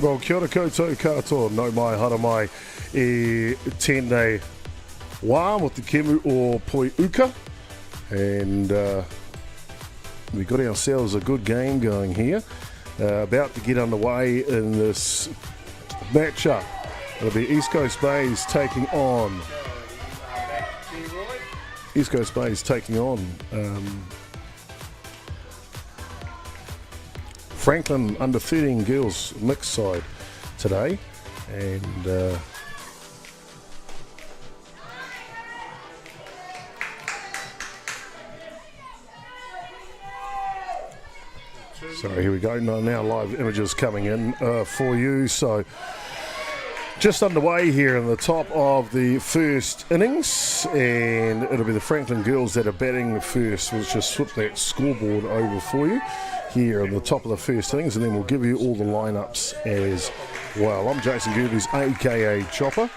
Well, kia ora koutou katoa, no mai hara mai e tēnei wā mo te kemu o Poi Uka. And we got ourselves a good game going here. About to get underway in this matchup. It'll be East Coast Bays taking on Franklin under 13 girls mixed side today, and so here we go. Now live images coming in for you. So just underway here in the top of the first innings, and it'll be the Franklin girls that are batting first. We'll just flip that scoreboard over for you here in the top of the first innings, and then we'll give you all the lineups as well. I'm Jason Gerbes, aka Chopper.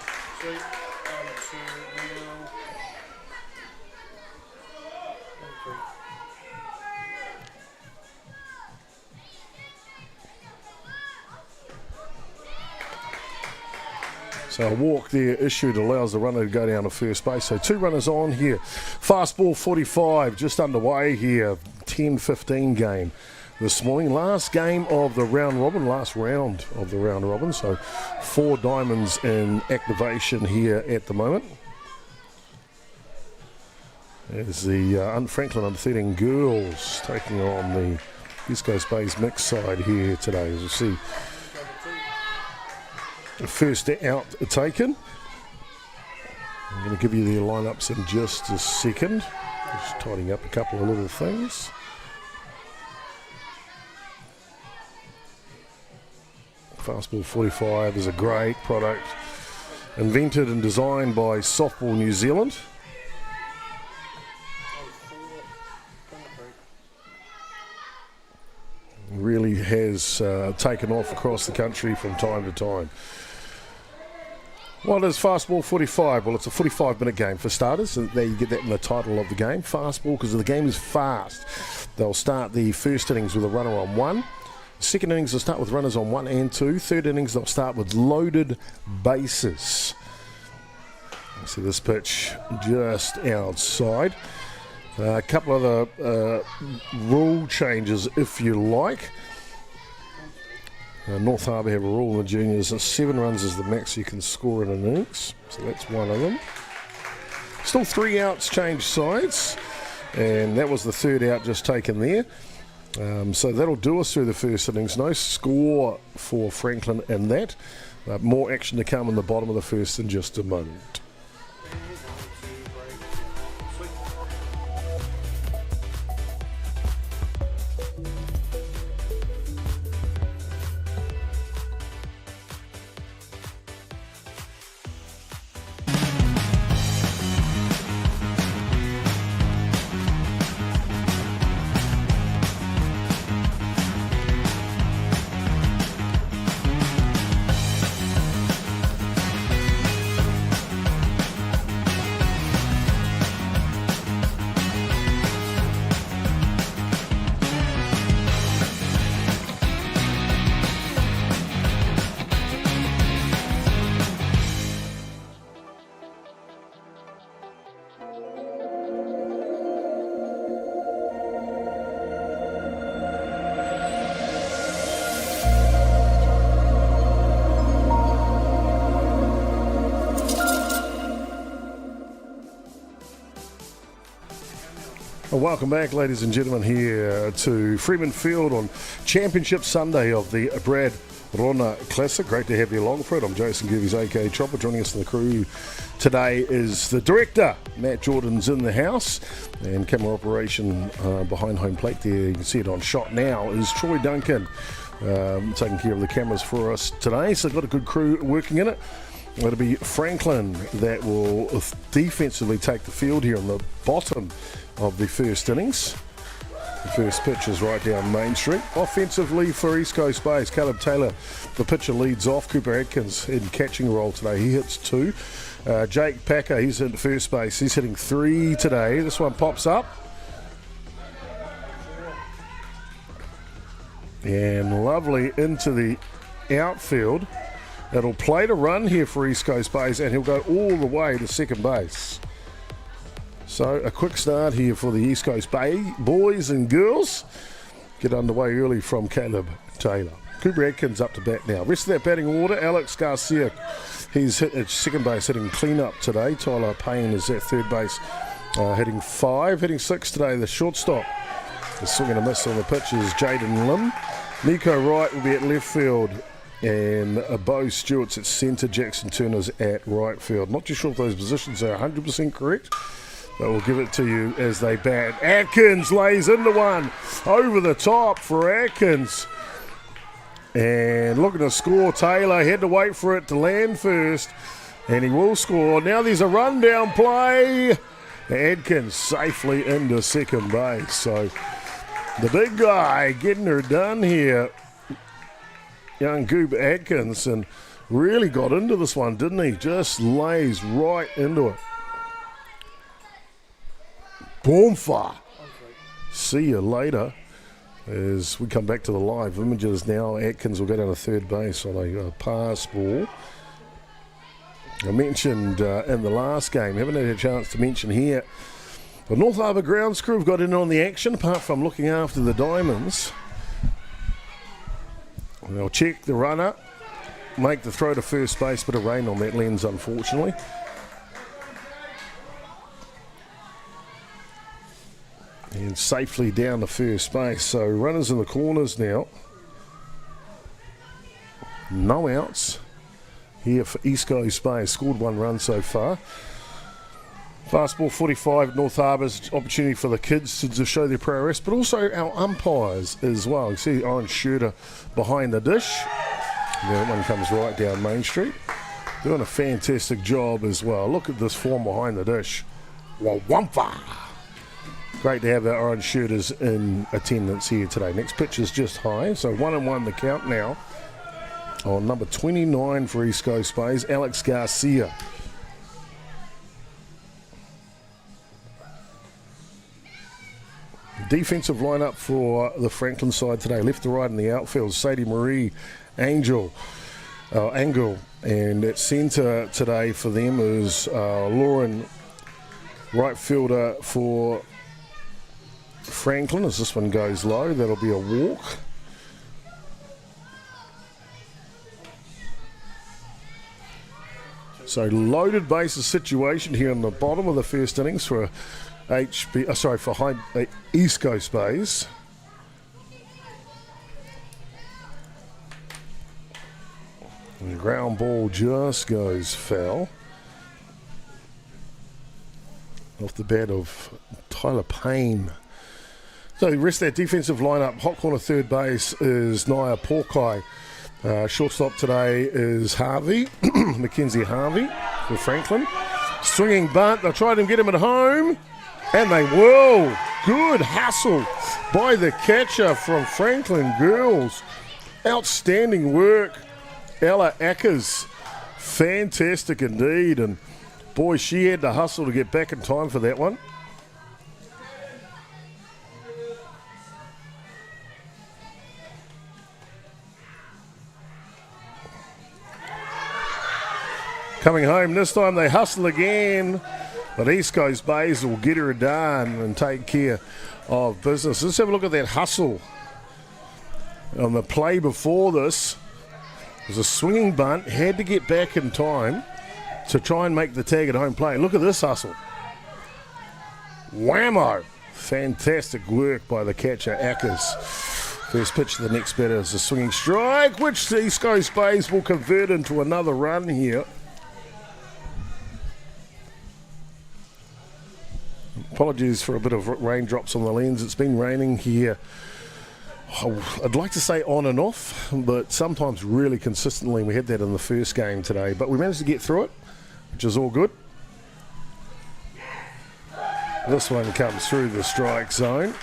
So a walk there issued allows the runner to go down to first base. So two runners on here. Fastball 45 just underway here. 10-15 game this morning. Last round of the round robin. So 4 diamonds in activation here at the moment. There's the Franklin under 13 girls taking on the East Coast Bays mixed side here today. As you see, the first out taken. I'm going to give you the lineups in just a second. Just tidying up a couple of little things. Fastball 45 is a great product, invented and designed by Softball New Zealand. Really has taken off across the country from time to time. What is Fastball 45? Well, it's a 45-minute game for starters. So there you get that in the title of the game. Fastball, because the game is fast. They'll start the first innings with a runner on 1. Second innings, they'll start with runners on 1 and 2. Third innings, they'll start with loaded bases. See this pitch just outside. A couple of other rule changes, if you like. North Harbour have a rule in the juniors that 7 runs is the max you can score in an innings. So that's one of them. Still 3 outs, changed sides. And that was the third out just taken there. So that'll do us through the first innings. No score for Franklin in that. More action to come in the bottom of the first in just a moment. Welcome back, ladies and gentlemen, here to Freeman Field on Championship Sunday of the Brad Rona Classic. Great to have you along for it. I'm Jason Gerbes, aka Chopper. Joining us in the crew today is the director, Matt Jordan's in the house, and camera operation behind home plate there, you can see it on shot now, is Troy Duncan, taking care of the cameras for us today. So got a good crew working in it. It'll be Franklin that will defensively take the field here on the bottom of the first innings. The first pitch is right down Main Street. Offensively for East Coast Bays, Caleb Taylor, the pitcher, leads off. Cooper Atkins in catching role today. He hits 2. Jake Packer, he's in first base. He's hitting 3 today. This one pops up. And lovely into the outfield. It'll play to run here for East Coast Bays, and he'll go all the way to second base. So a quick start here for the East Coast Bay boys and girls. Get underway early from Caleb Taylor. Cooper Atkins up to bat now. Rest of that batting order, Alex Garcia. He's hit at second base, hitting clean up today. Tyler Payne is at third base, hitting 5. Hitting 6 today, the shortstop. The swing and a miss on the pitch is Jaden Lim. Nico Wright will be at left field. And Bo Stewart's at centre, Jackson Turner's at right field. Not too sure if those positions are 100% correct, but we'll give it to you as they bat. Atkins lays into one. Over the top for Atkins. And looking to score, Taylor had to wait for it to land first. And he will score. Now there's a rundown play. Atkins safely into second base. So the big guy getting her done here. Young Goob Atkinson really got into this one, didn't he? Just lays right into it. Boomfa. See you later. As we come back to the live images now, Atkins will go down to third base on a pass ball. I mentioned in the last game, haven't had a chance to mention here, the North Harbour grounds crew have got in on the action, apart from looking after the Diamonds. They'll check the runner, make the throw to first base. Bit of rain on that lens, unfortunately. And safely down to first base. So runners in the corners now. No outs here for East Coast Bay. Scored 1 run so far. Fastball 45, North Harbour's opportunity for the kids to show their prowess, but also our umpires as well. You see Orange Shooter behind the dish. That one comes right down Main Street. Doing a fantastic job as well. Look at this form behind the dish. Wawampa! Great to have our Orange Shooters in attendance here today. Next pitch is just high, so 1-1 the count now. On number 29 for East Coast Bays, Alex Garcia. Defensive lineup for the Franklin side today. Left to right in the outfield, Sadie Marie Angle. And at centre today for them is Lauren, right fielder for Franklin. As this one goes low, that'll be a walk. So loaded bases situation here in the bottom of the first innings for East Coast Bays. And the ground ball just goes foul. Off the bat of Tyler Payne. So the rest of that defensive lineup, hot corner third base is Nia Porkai. Shortstop today is Harvey, Mackenzie Harvey for Franklin. Swinging bunt, they'll try to get him at home. And they will. Good hustle by the catcher from Franklin Girls. Outstanding work. Ella Ackers. Fantastic indeed. And boy, she had to hustle to get back in time for that one. Coming home this time, they hustle again. But East Coast Bays will get her done and take care of business. Let's have a look at that hustle. On the play before this, it was a swinging bunt. Had to get back in time to try and make the tag at home plate. Look at this hustle. Whammo. Fantastic work by the catcher, Ackers. First pitch to the next batter is a swinging strike, which the East Coast Bays will convert into another run here. Apologies for a bit of raindrops on the lens. It's been raining here, I'd like to say on and off, but sometimes really consistently. We had that in the first game today, but we managed to get through it, which is all good. This one comes through the strike zone.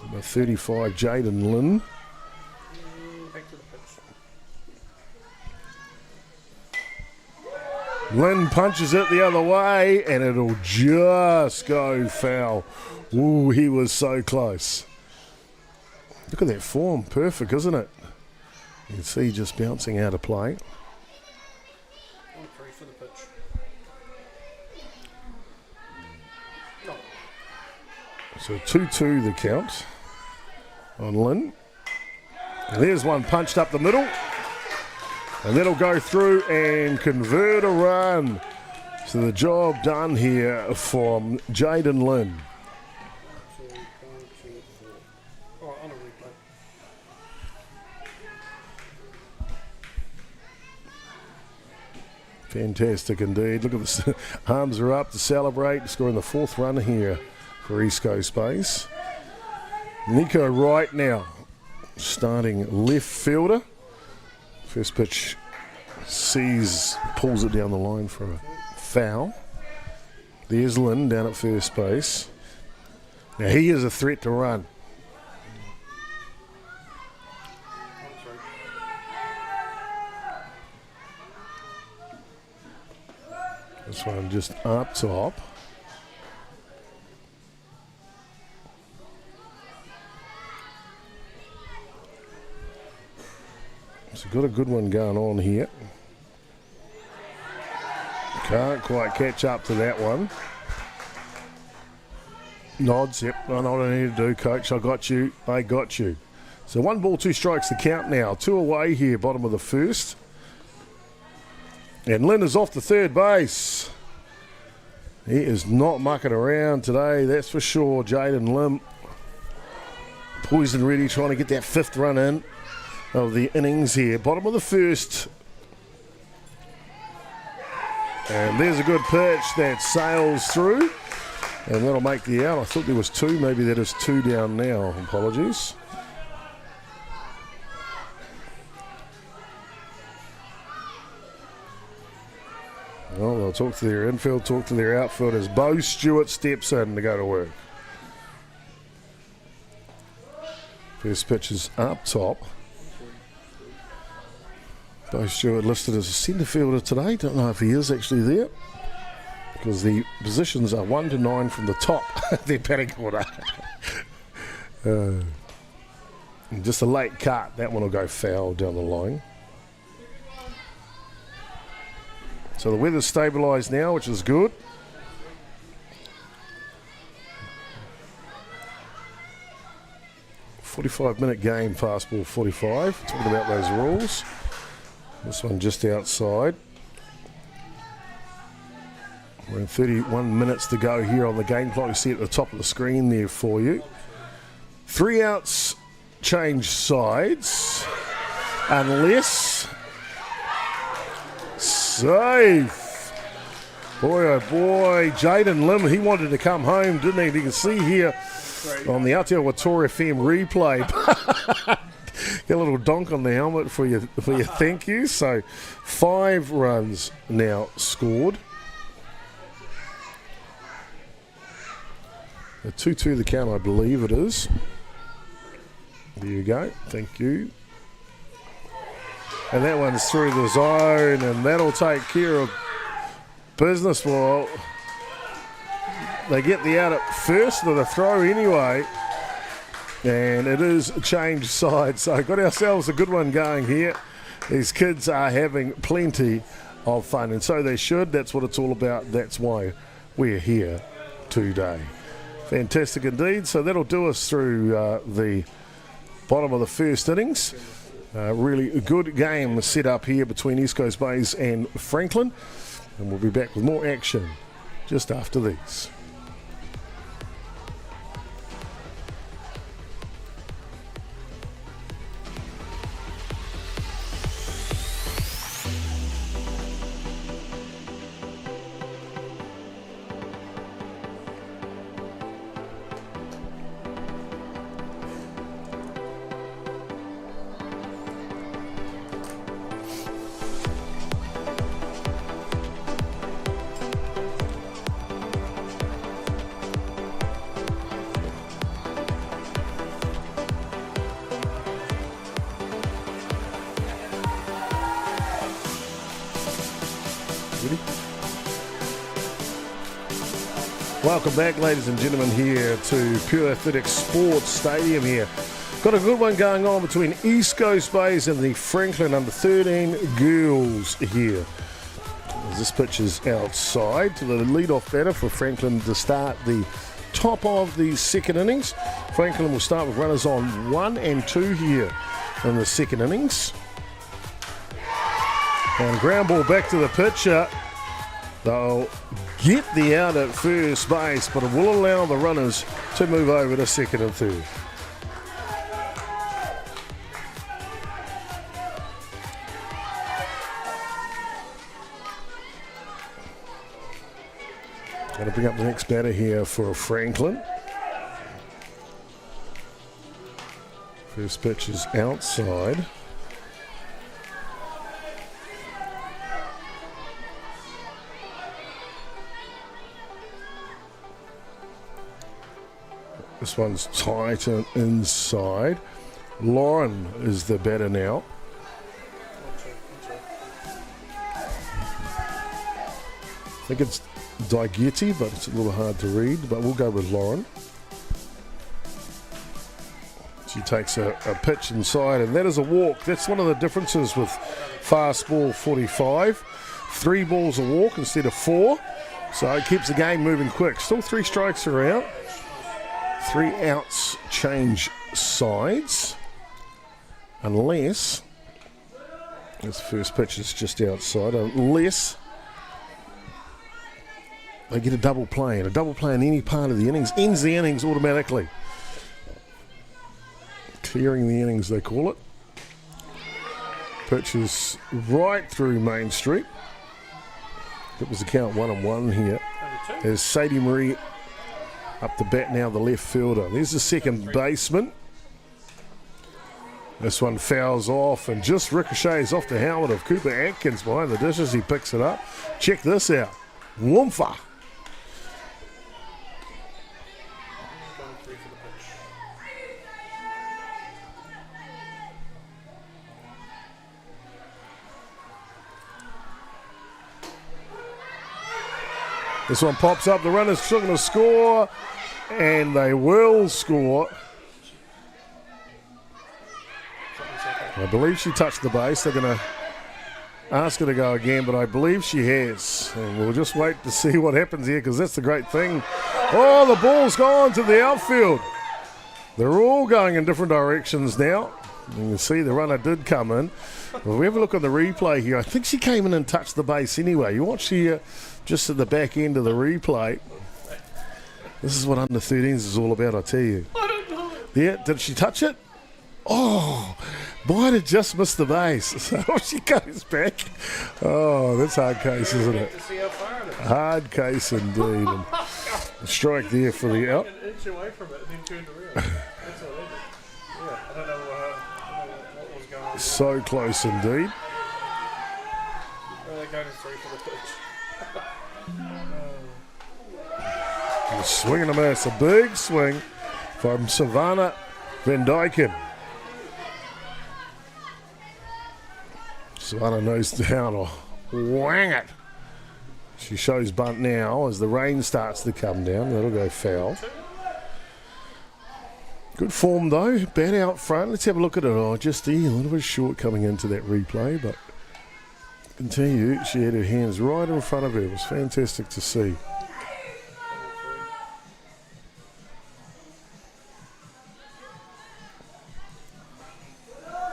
Number 35, Jaden Lynn. Lynn punches it the other way, and it'll just go foul. Ooh, he was so close. Look at that form. Perfect, isn't it? You can see just bouncing out of play. 1-3 for the pitch. No. So 2-2 the count on Lynn. And there's one punched up the middle. And that'll go through and convert a run. So the job done here from Jaden Lynn. Oh, on a replay. Fantastic indeed. Look at this. Arms are up to celebrate. Scoring the 4th run here for East Coast Base. Nico Wright now starting left fielder. First pitch pulls it down the line for a foul. There's Lynn down at first base. Now he is a threat to run. This one just up top. So got a good one going on here. Can't quite catch up to that one. Nods, yep, I know what I need to do, coach. I got you. So 1 ball, 2 strikes to count now. 2 away here, bottom of the first. And Lynn is off to third base. He is not mucking around today, that's for sure. Jaden Lim, poised and ready, trying to get that 5th run in of the innings here. Bottom of the first. And there's a good pitch that sails through. And that'll make the out. I thought there was 2. Maybe that is 2 down now. Apologies. Well, they'll talk to their infield, talk to their outfield as Bo Stewart steps in to go to work. First pitch is up top. Bo Stewart listed as a centre fielder today. Don't know if he is actually there, because the positions are 1 to 9 from the top. Their batting order. Just a late cut. That one will go foul down the line. So the weather's stabilised now, which is good. "45-minute game, fastball 45. Talking about those rules. This one just outside. We're in 31 minutes to go here on the game clock. You see at the top of the screen there for you. 3 outs, change sides. Unless... Safe. Boy, oh boy. Jaden Lim, he wanted to come home, didn't he? You can see here on the Atiawa Toa FM replay. Get a little donk on the helmet for your thank you. So 5 runs now scored. A 2-2 the count, I believe it is. There you go. Thank you. And that one's through the zone, and that'll take care of business. Well, they get the out at first, or the throw anyway. And it is change side. So got ourselves a good one going here. These kids are having plenty of fun, and so they should. That's what it's all about. That's why we're here today. Fantastic indeed. So that'll do us through the bottom of the first innings. Really good game set up here between East Coast Bays and Franklin. And we'll be back with more action just after these. Welcome back, ladies and gentlemen, here to Pure Athletics Sports Stadium here Got a good one going on between East Coast Bays and the Franklin under-13 girls here. As this pitch is outside to the lead-off batter for Franklin to start the top of the second innings. Franklin will start with runners on 1 and 2 here in the second innings. And ground ball back to the pitcher. They'll get the out at first base, but it will allow the runners to move over to second and third. Going to bring up the next batter here for Franklin. First pitch is outside. This one's tight and inside. Lauren is the batter now. I think it's Digetti, but it's a little hard to read, but we'll go with Lauren. She takes a pitch inside, and that is a walk. That's one of the differences with fast ball 45. 3 balls a walk instead of 4, so it keeps the game moving quick. Still 3 strikes are out. 3 outs change sides, unless this first pitch is just outside, unless they get a double play, and a double play in any part of the innings ends the innings automatically. Clearing the innings, they call it. Pitch is right through Main Street. It was the count 1-1 here. There's Sadie Marie up the bat now, the left fielder. There's the second baseman. This one fouls off and just ricochets off the helmet of Cooper Atkins behind the dishes. He picks it up. Check this out. Woompha. This one pops up. The runner's still going to score, and they will score. I believe she touched the base. They're going to ask her to go again, but I believe she has. And we'll just wait to see what happens here, because that's the great thing. Oh, the ball's gone to the outfield. They're all going in different directions now. You can see the runner did come in. If we have a look at the replay here, I think she came in and touched the base anyway. You watch here, just at the back end of the replay. This is what under 13s is all about, I tell you. I don't know. Yeah, did she touch it? Oh, might have just missed the base. So she goes back. Oh, that's hard case, isn't it? To see how far it is. Hard case indeed. And a strike there for the out. An inch away from it and then turned around. That's all it is. Yeah, I don't know what was going on. So close indeed. They're going straight for the pitch. A swing and a miss. A big swing from Savannah Van Dyken. Savannah knows how to wang it. She shows bunt now as the rain starts to come down. That'll go foul. Good form though. Bat out front. Let's have a look at it. Oh, just a little bit short coming into that replay, but I can tell you she had her hands right in front of her. It was fantastic to see.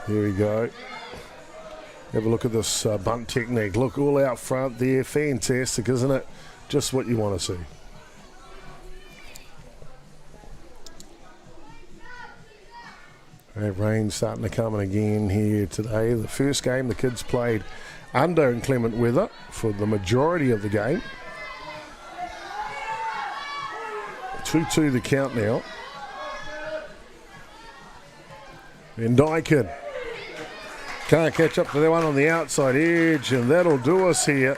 Here we go. Have a look at this bunt technique. Look, all out front there. Fantastic, isn't it? Just what you want to see. Rain starting to come in again here today. The first game the kids played under inclement weather for the majority of the game. 2-2 the count now. Van Dyken can't catch up to that one on the outside edge, and that'll do us here.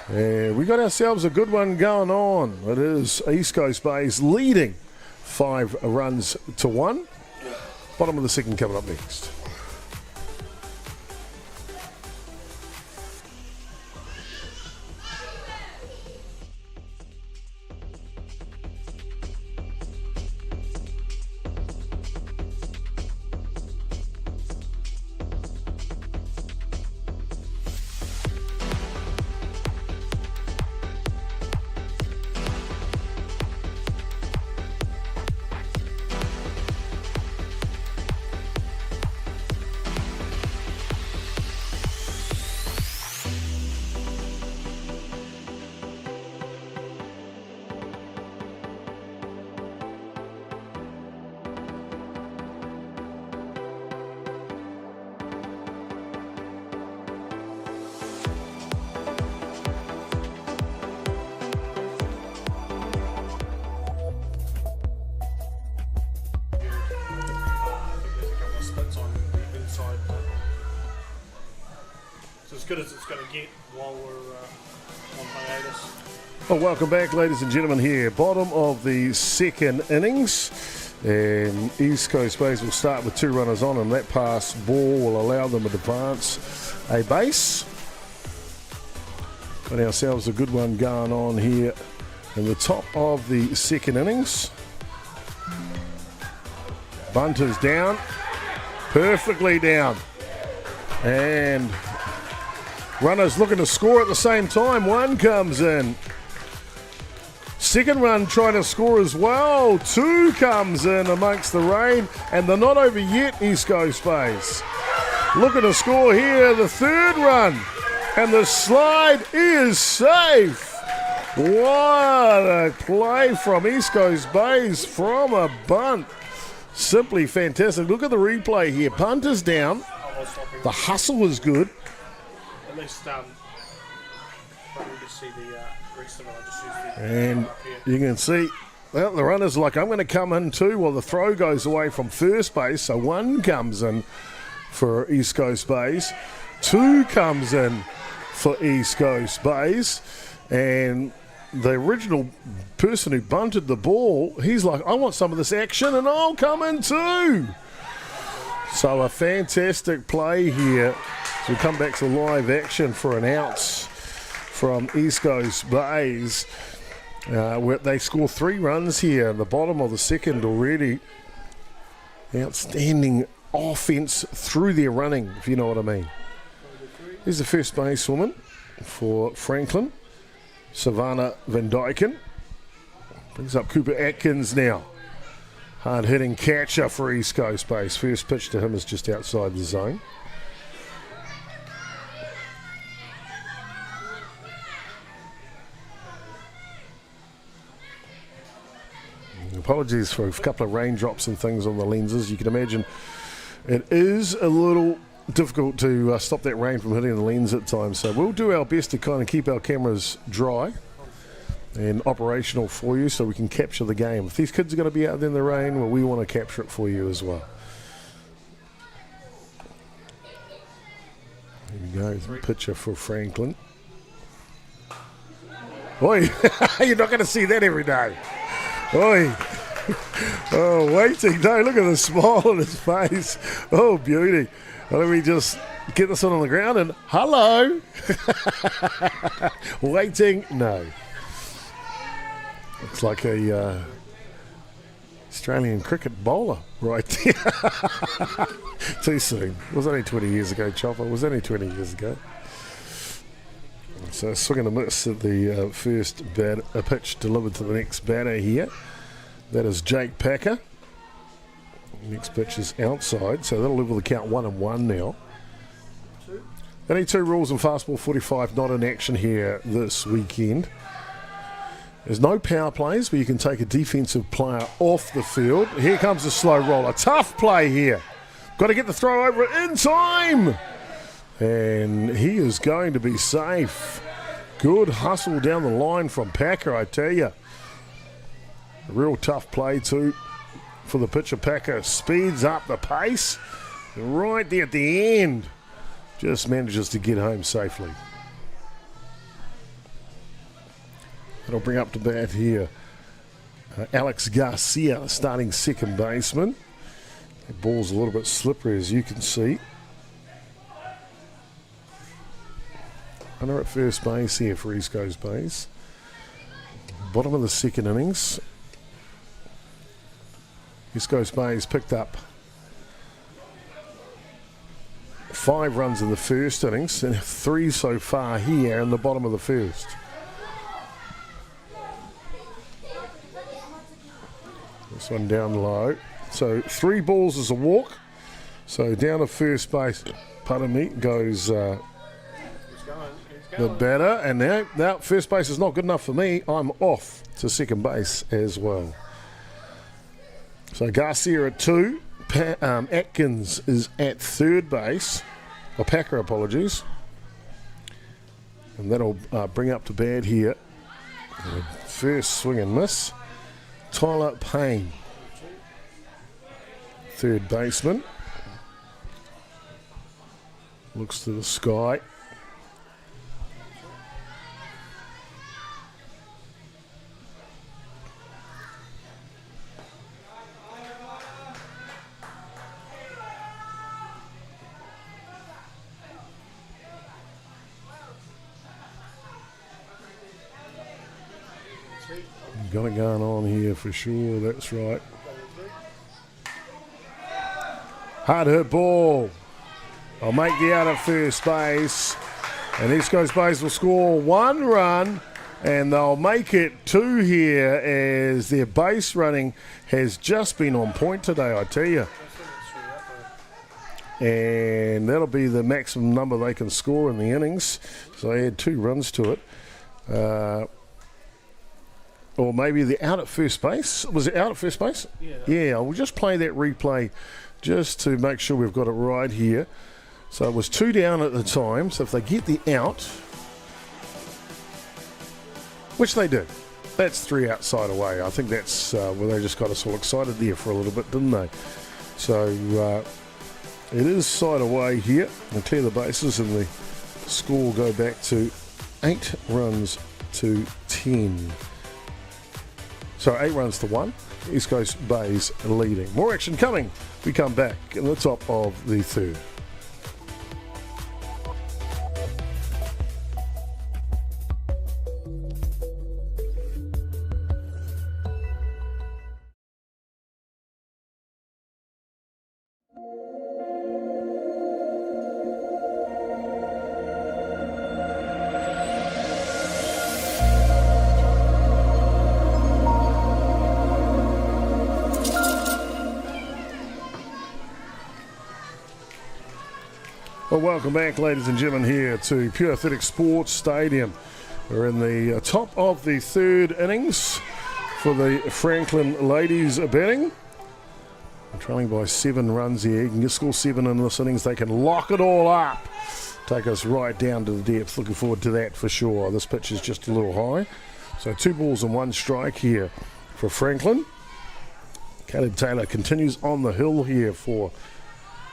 We got ourselves a good one going on. It is East Coast Bays leading 5-1. Bottom of the second coming up next. splits on the inside. It's as good as it's going to get while we're on hiatus. Well, welcome back, ladies and gentlemen, here. Bottom of the second innings. And East Coast Bays will start with 2 runners on, and that pass ball will allow them to advance a base. Got ourselves a good one going on here in the top of the second innings. Bunters down, perfectly down. And runners looking to score at the same time. One comes in. Second run trying to score as well. 2 comes in amongst the rain, and they're not over yet, East Coast Bays. Looking to score here, the 3rd run, and the slide is safe. What a play from East Coast Bays from a bunt. Simply fantastic. Look at the replay here. Punt is down. The hustle was good. At least, let me just see the rest of it. I just used the And up here. you can see, well, the runner's like, I'm going to come in too. Well, the throw goes away from first base, so 1 comes in for East Coast Bays. 2 comes in for East Coast Bays. And the original person who bunted the ball, he's like, I want some of this action and I'll come in too. So a fantastic play here. So we come back to live action for an outs from East Coast Bays. Where they score 3 runs here in the bottom of the second already. Outstanding offense through their running, if you know what I mean. Here's the first basewoman for Franklin, Savannah Van Dyken. Brings up Cooper Atkins now. Hard-hitting catcher for East Coast Bays. First pitch to him is just outside the zone. Apologies for a couple of raindrops and things on the lenses. You can imagine it is a little difficult to stop that rain from hitting the lens at times. So we'll do our best to kind of keep our cameras dry and operational for you so we can capture the game. If these kids are going to be out there in the rain, well, we want to capture it for you as well. Here we go. Picture for Franklin. Oi, you're not going to see that every day. Oi. Oh, waiting. No, look at the smile on his face. Oh, beauty. Let me just get this one on the ground and hello. Waiting. No. Looks like a Australian cricket bowler right there. Too soon. It was only 20 years ago, Chopper. It was only 20 years ago. So swing and a miss at the first pitch delivered to the next batter here. That is Jake Packer. Next pitch is outside, so that'll level the count 1-1 now. Only 2 rules in fastball 45 not in action here this weekend. There's no power plays where you can take a defensive player off the field. Here comes the slow roller. Tough play here. Got to get the throw over it in time. And he is going to be safe. Good hustle down the line from Packer, I tell you. A real tough play too for the pitcher. Packer speeds up the pace. Right there at the end. Just manages to get home safely. That'll bring up to bat here Alex Garcia, starting second baseman. The ball's a little bit slippery, as you can see. Runner at first base here for East Coast Bays. Bottom of the second innings. East Coast Bays picked up 5 runs in the first innings and 3 so far here in the bottom of the first. This one down low. So 3 balls is a walk. So down to first base, pardon me, goes the batter. And now first base is not good enough for me. I'm off to second base as well. So Garcia at 2. Atkins is at third base. Or Packer, apologies. And that'll bring up to bat here. First swing and miss. Tyler Payne, third baseman. Looks to the sky. Got it going on here for sure, that's right. Hard hit ball. I'll make the out at first base. And East Coast Base will score 1 run. And they'll make it 2 here as their base running has just been on point today, I tell you. And that'll be the maximum number they can score in the innings. So they had 2 runs to it. Or maybe the out at first base. Was it out at first base? Yeah, we'll just play that replay just to make sure we've got it right here. So it was 2 down at the time. So if they get the out, which they did, that's 3 outside away. I think that's where they just got us all excited there for a little bit, didn't they? So it is side away here. They'll clear the bases and the score will go back to 8 runs to 10. So 8 runs to 1. East Coast Bays leading. More action coming. We come back in the top of the 3rd. Well, welcome back, ladies and gentlemen, here to Pure Athletic Sports Stadium. We're in the top of the 3rd innings for the Franklin ladies batting. They're trailing by 7 runs here. You can score 7 in this innings. They can lock it all up. Take us right down to the depth. Looking forward to that for sure. This pitch is just a little high. So 2 balls and 1 strike here for Franklin. Caleb Taylor continues on the hill here for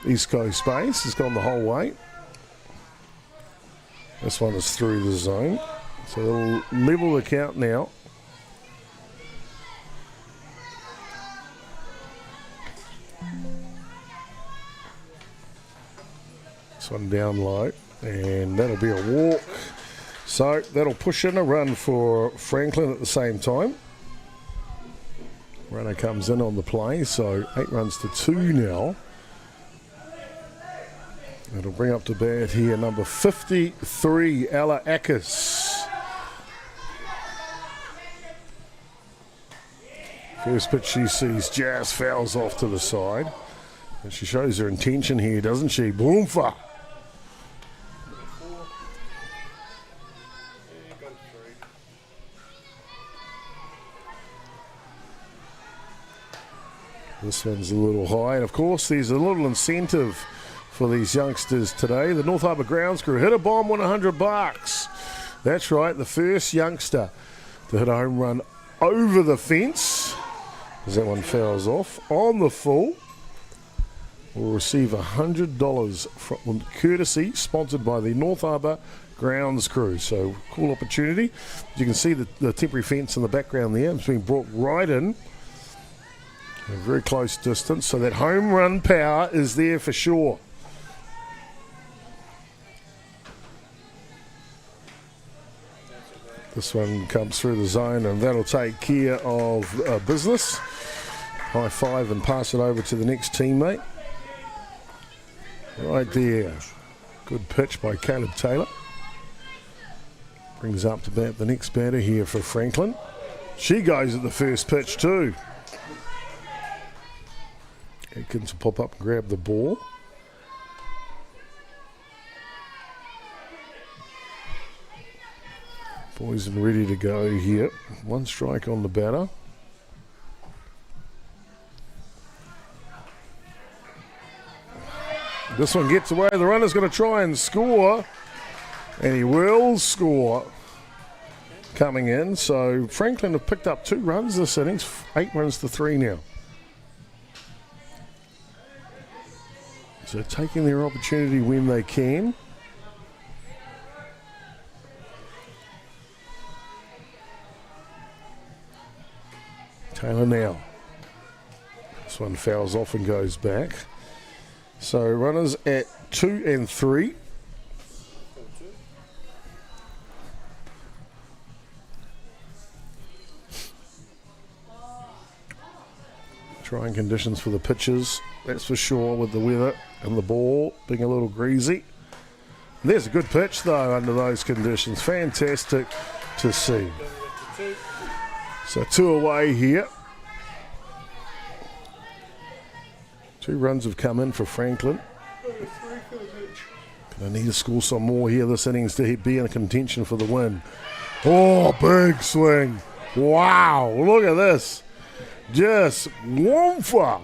East Coast Base. Has gone the whole way. This one is through the zone. So they'll level the count now. This one down low. And that'll be a walk. So that'll push in a run for Franklin at the same time. Runner comes in on the play. So 8 runs to 2 now. It'll bring up to bat here number 53, Ella Akis. First pitch she sees, Jazz fouls off to the side. And she shows her intention here, doesn't she? Boomfa. This one's a little high. And of course, there's a little incentive for these youngsters today. The North Harbour grounds crew hit a bomb, won $100. That's right, the first youngster to hit a home run over the fence, as that one fouls off, on the full, will receive $100 from courtesy, sponsored by the North Harbour grounds crew. So, cool opportunity. You can see the temporary fence in the background there. It's been brought right in. A very close distance, so that home run power is there for sure. This one comes through the zone and that'll take care of business. High five and pass it over to the next teammate. Right there. Good pitch by Caleb Taylor. Brings up to bat the next batter here for Franklin. She goes at the first pitch too. Atkins will pop up and grab the ball. Boys are ready to go here. 1 strike on the batter. This one gets away. The runner's going to try and score. And he will score. Coming in. So Franklin have picked up 2 runs this innings. 8 runs to 3 now. So taking their opportunity when they can. Taylor now. This one fouls off and goes back. So runners at 2 and 3. Trying conditions for the pitches, that's for sure, with the weather and the ball being a little greasy. There's a good pitch though under those conditions. Fantastic to see. So 2 away here. 2 runs have come in for Franklin. Gonna need to score some more here this innings to be in contention for the win. Oh, big swing. Wow, look at this. Just woofa.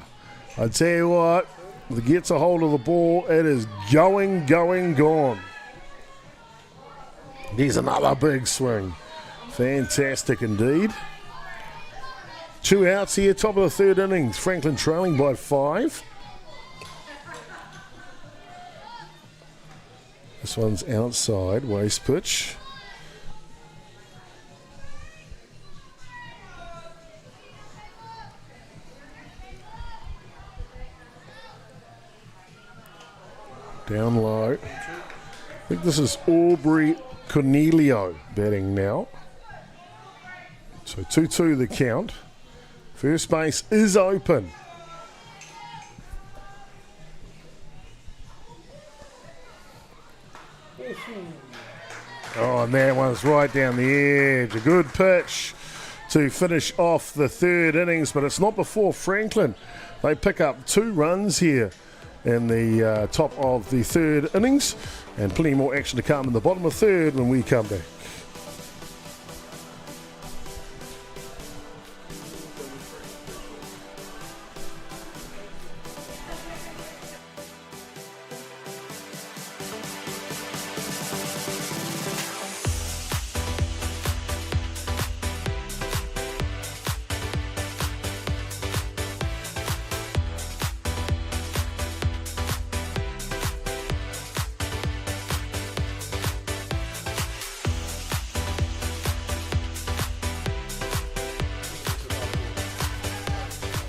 I tell you what, if it gets a hold of the ball, it is going, gone. There's another big swing. Fantastic indeed. 2 outs here, top of the 3rd innings. Franklin trailing by 5. This one's outside, waste pitch. Down low. I think this is Aubrey Cornelio batting now. So 2-2 the count. First base is open. Oh, and that one's right down the edge. A good pitch to finish off the 3rd innings, but it's not before Franklin. They pick up 2 runs here in the top of the 3rd innings, and plenty more action to come in the bottom of 3rd when we come back.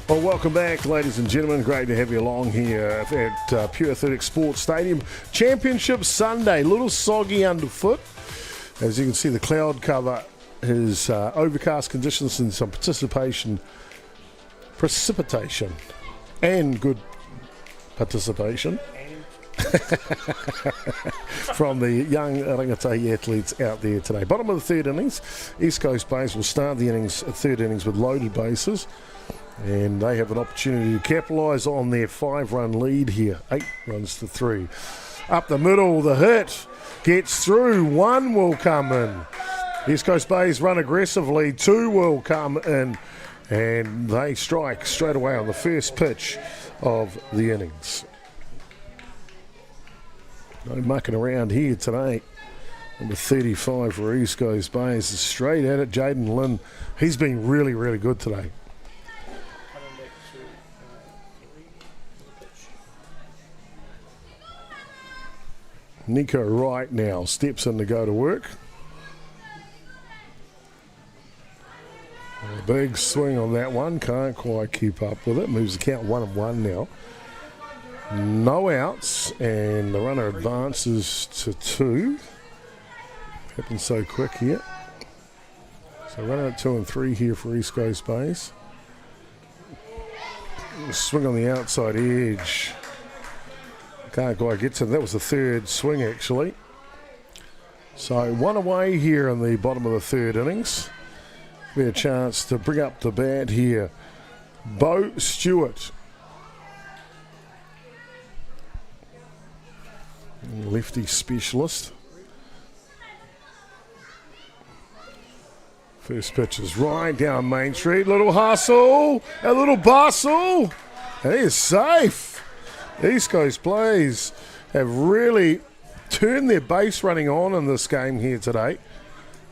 Well, welcome back, ladies and gentlemen. Great to have you along here at Pure Athletic Sports Stadium. Championship Sunday, little soggy underfoot. As you can see, the cloud cover is overcast conditions and some precipitation, and good participation from the young rangatahi athletes out there today. Bottom of the 3rd innings, East Coast Bays will start the 3rd innings with loaded bases. And they have an opportunity to capitalise on their 5-run lead here. 8 runs to 3. Up the middle, the hit gets through. 1 will come in. East Coast Bays run aggressively. 2 will come in. And they strike straight away on the first pitch of the innings. No mucking around here today. Number 35 for East Coast Bays is straight at it. Jaden Lynn, he's been really, really good today. Nico Wright now steps in to go to work. A big swing on that one. Can't quite keep up with it. Moves the count 1-1 now. No outs, and the runner advances to 2. Happened so quick here. So runner at 2 and 3 here for East Coast Bays. Swing on the outside edge. Can't quite get to that. Was the 3rd swing actually. So 1 away here in the bottom of the 3rd innings. Be a chance to bring up the bat here. Bo Stewart. Lefty specialist. First pitch is right down Main Street. Little hustle, a little bustle. And he is safe. East Coast Plays have really turned their base running on in this game here today.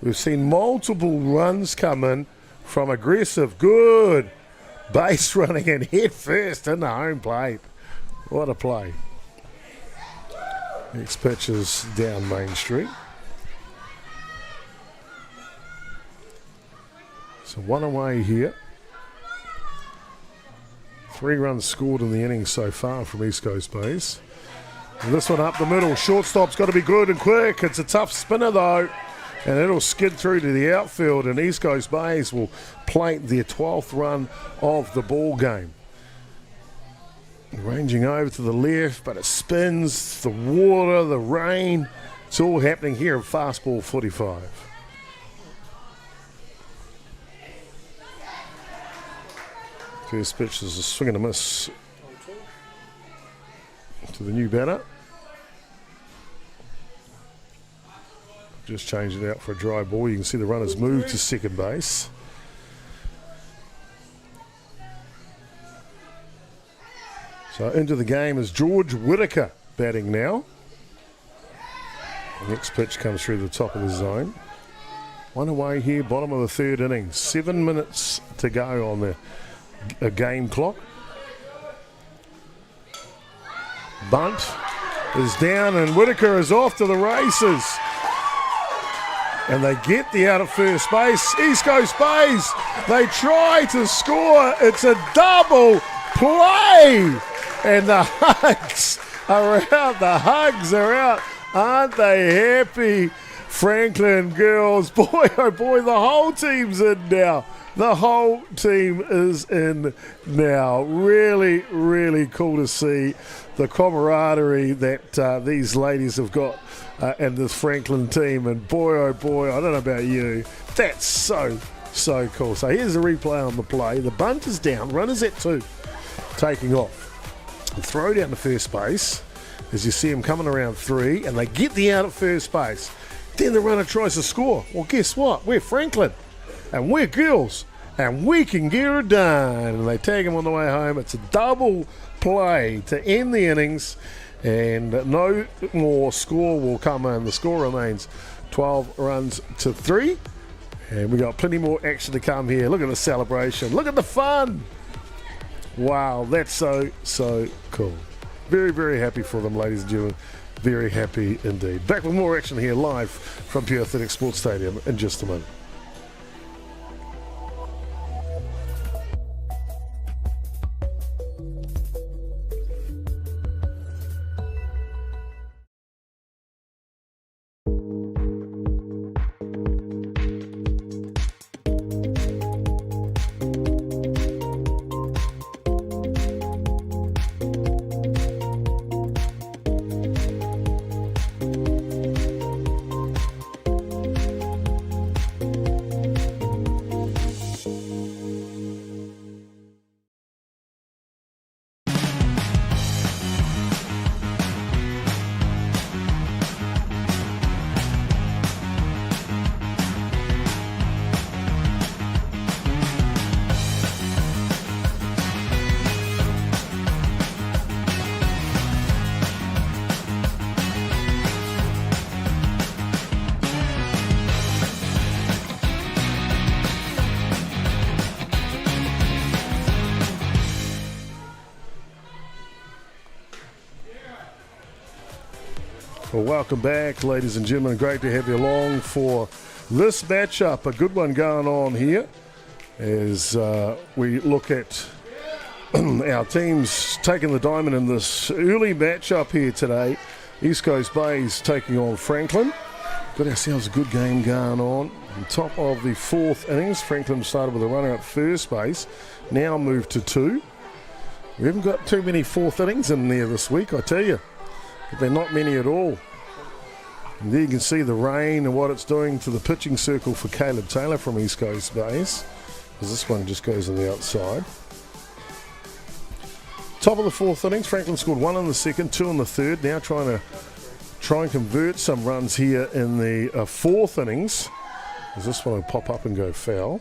We've seen multiple runs come in from aggressive, good base running and head first in the home plate. What a play. Next pitch is down Main Street. So 1 away here. 3 runs scored in the innings so far from East Coast Bays. And this one up the middle. Shortstop's got to be good and quick. It's a tough spinner though. And it'll skid through to the outfield, and East Coast Bays will plate their 12th run of the ball game. Ranging over to the left, but it spins, the water, the rain. It's all happening here at Fastball 45. First pitch is a swing and a miss to the new batter. Just changed it out for a dry ball. You can see the runners move to second base. So into the game is George Whittaker batting now. The next pitch comes through the top of the zone. 1 away here, bottom of the 3rd inning. 7 minutes to go on the game clock. Bunt is down and Whittaker is off to the races. And they get the out at first base. East Coast Bays, they try to score. It's a double play. And the hugs are out. The hugs are out. Aren't they happy? Franklin girls. Boy, oh boy, the whole team's in now. The whole team is in now. Really, really cool to see the camaraderie that these ladies have got and this Franklin team. And boy, oh boy, I don't know about you. That's so cool. So here's a replay on the play. The bunt is down. Runners at 2. Taking off. Throw down to first base as you see him coming around 3, and they get the out at first base. Then the runner tries to score. Well, guess what? We're Franklin, and we're girls, and we can get her done. And they tag him on the way home. It's a double play to end the innings, and no more score will come in. The score remains 12 runs to 3, and we got plenty more action to come here. Look at the celebration. Look at the fun. Wow, that's so cool. Very, very happy for them, ladies and gentlemen. Very happy indeed. Back with more action here live from Pure Athletic Sports Stadium in just a minute. Well, welcome back, ladies and gentlemen. Great to have you along for this matchup. A good one going on here as we look at our teams taking the diamond in this early matchup here today. East Coast Bays taking on Franklin. Got ourselves a good game going on. On top of the 4th innings, Franklin started with a runner at first base. Now moved to 2. We haven't got too many 4th innings in there this week, I tell you. They're not many at all. And there you can see the rain and what it's doing to the pitching circle for Caleb Taylor from East Coast Bays, because this one just goes on the outside. Top of the 4th innings, Franklin scored 1 in the 2nd, 2 in the 3rd. Now trying to convert some runs here in the 4th innings, as this one will pop up and go foul.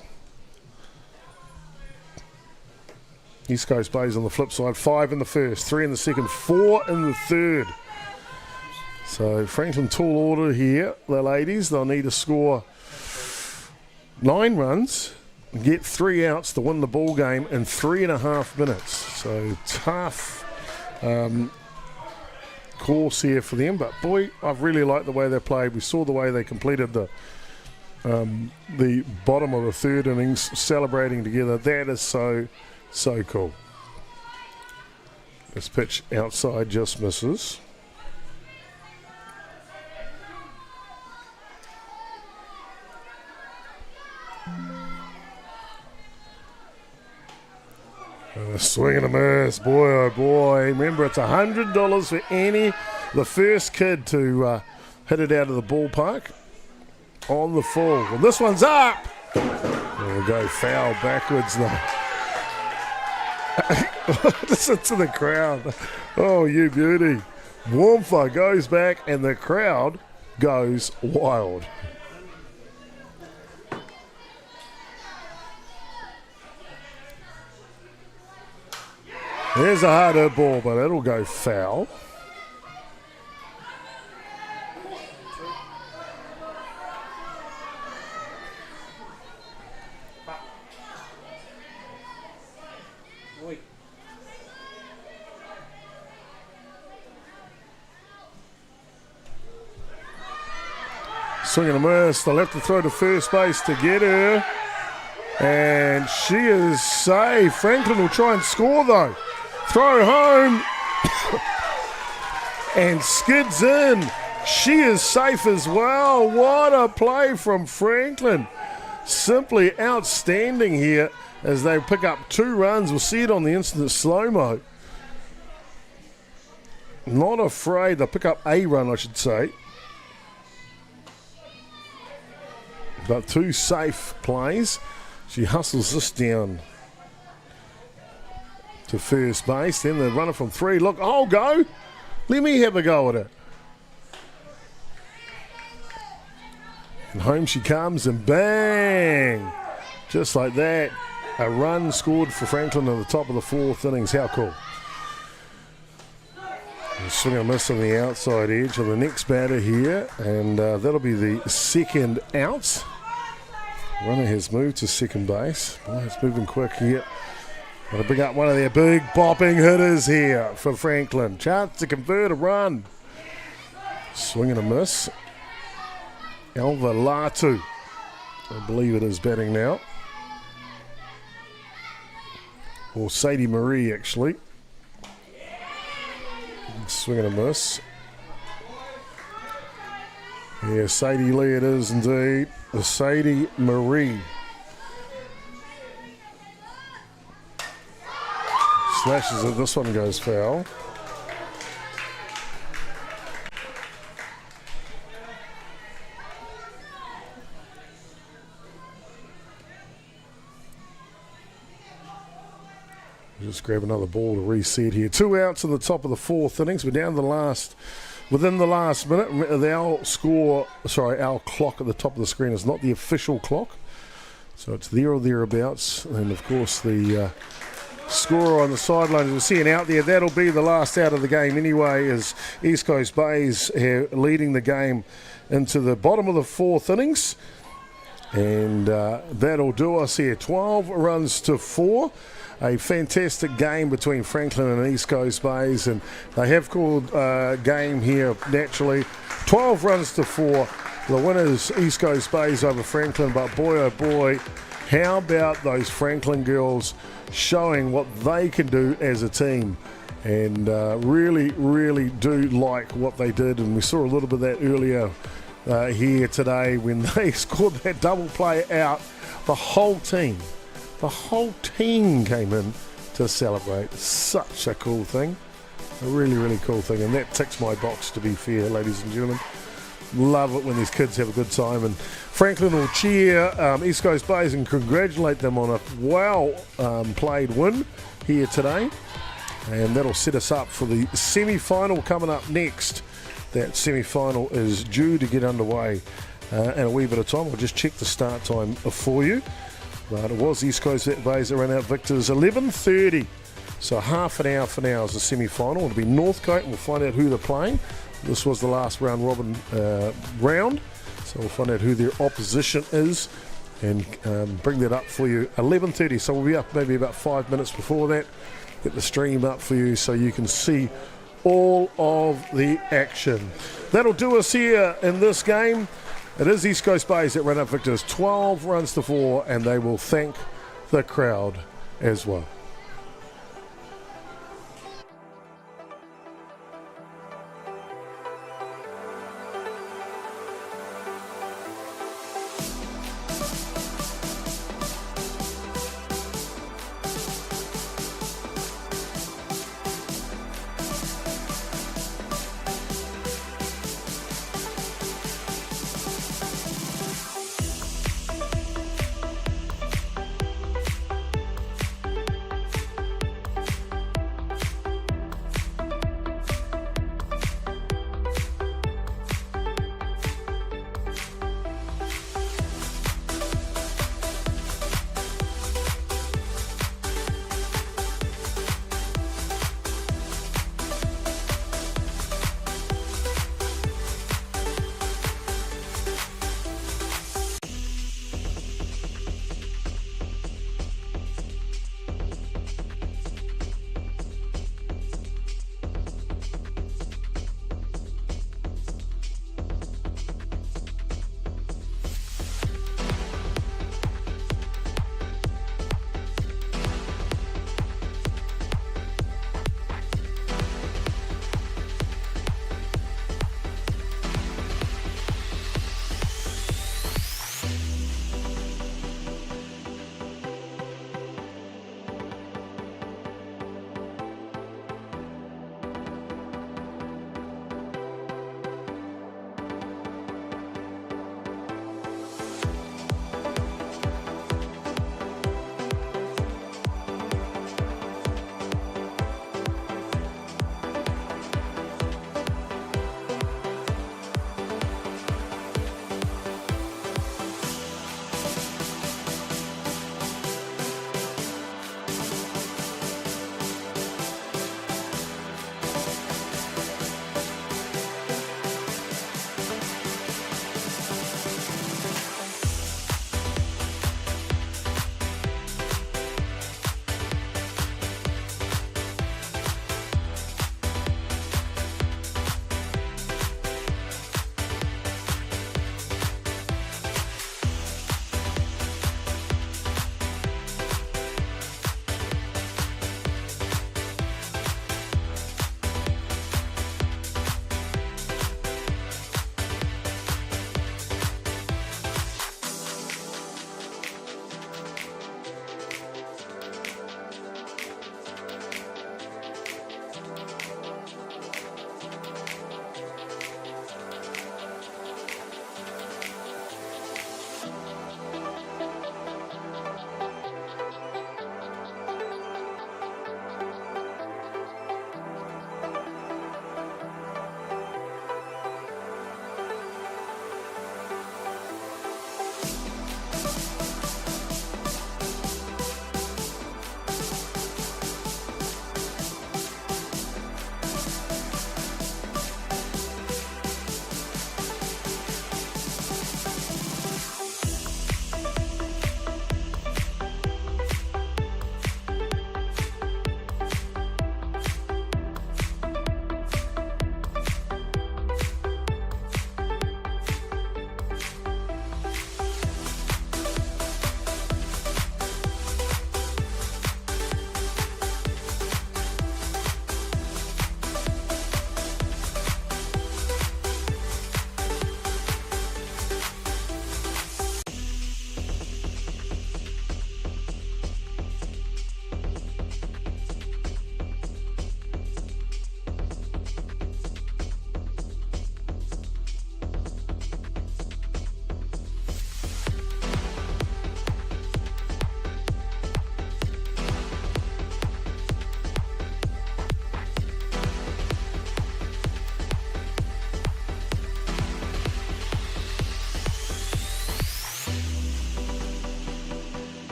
East Coast Bays on the flip side, 5 in the 1st, 3 in the 2nd, 4 in the 3rd. So Franklin tall order here, the ladies. They'll need to score 9 runs, get 3 outs to win the ball game in 3.5 minutes. So tough course here for them. But boy, I've really liked the way they played. We saw the way they completed the bottom of the third innings, celebrating together. That is so cool. This pitch outside just misses. Swing and a miss, boy oh boy. Remember, it's $100 for the first kid to hit it out of the ballpark on the full. Well, this one's up. We'll go foul backwards though. Listen to the crowd. Oh, you beauty. Warmfa goes back and the crowd goes wild. There's a hard hit ball, but it'll go foul. Swing and a miss. They'll have to throw to first base to get her. And she is safe. Franklin will try and score though. Throw home. And skids in. She is safe as well. What a play from Franklin. Simply outstanding here as they pick up 2 runs. We'll see it on the instant slow-mo. Not afraid. They'll pick up a run, I should say. But 2 safe plays. She hustles this down to first base. Then the runner from 3. Look, I'll go. Let me have a go at it. And home she comes and bang. Just like that. A run scored for Franklin at the top of the 4th innings. How cool. Swing and miss on the outside edge of the next batter here. And that'll be the second out. Runner has moved to second base. Boy, it's moving quick here. Got to bring up one of their big bopping hitters here for Franklin. Chance to convert a run. Swing and a miss. Alva Latu, I believe it is, batting now. Or Sadie Marie, actually. Swing and a miss. Yeah, Sadie Lee it is indeed. The Sadie Marie. Slashes it. This one goes foul. Just grab another ball to reset here. 2 outs in the top of the 4th innings. We're down to within the last minute. Our clock at the top of the screen is not the official clock. So it's there or thereabouts. And of course the scorer on the sideline, we're seeing out there, that'll be the last out of the game anyway, as East Coast Bays leading the game into the bottom of the 4th innings. And that'll do us here. 12 runs to 4. A fantastic game between Franklin and East Coast Bays, and they have called a game here naturally. 12 runs to 4. The winners, East Coast Bays over Franklin, but boy oh boy, how about those Franklin girls showing what they can do as a team, and really do like what they did. And we saw a little bit of that earlier here today when they scored that double play out. The whole team came in to celebrate. Such a cool thing. A really cool thing. And that ticks my box, to be fair, ladies and gentlemen. Love it when these kids have a good time. And Franklin will cheer East Coast Bays and congratulate them on a well-played win here today. And that'll set us up for the semi-final coming up next. That semi-final is due to get underway in a wee bit of time. I'll just check the start time for you. But it was East Coast Bays that ran out victors 11:30. So half an hour for now is the semi-final. It'll be Northcote, and we'll find out who they're playing. This was the last round robin round. So we'll find out who their opposition is and bring that up for you. 11:30. So we'll be up maybe about 5 minutes before that. Get the stream up for you so you can see all of the action. That'll do us here in this game. It is East Coast Bays that run up victors 12 runs to 4, and they will thank the crowd as well.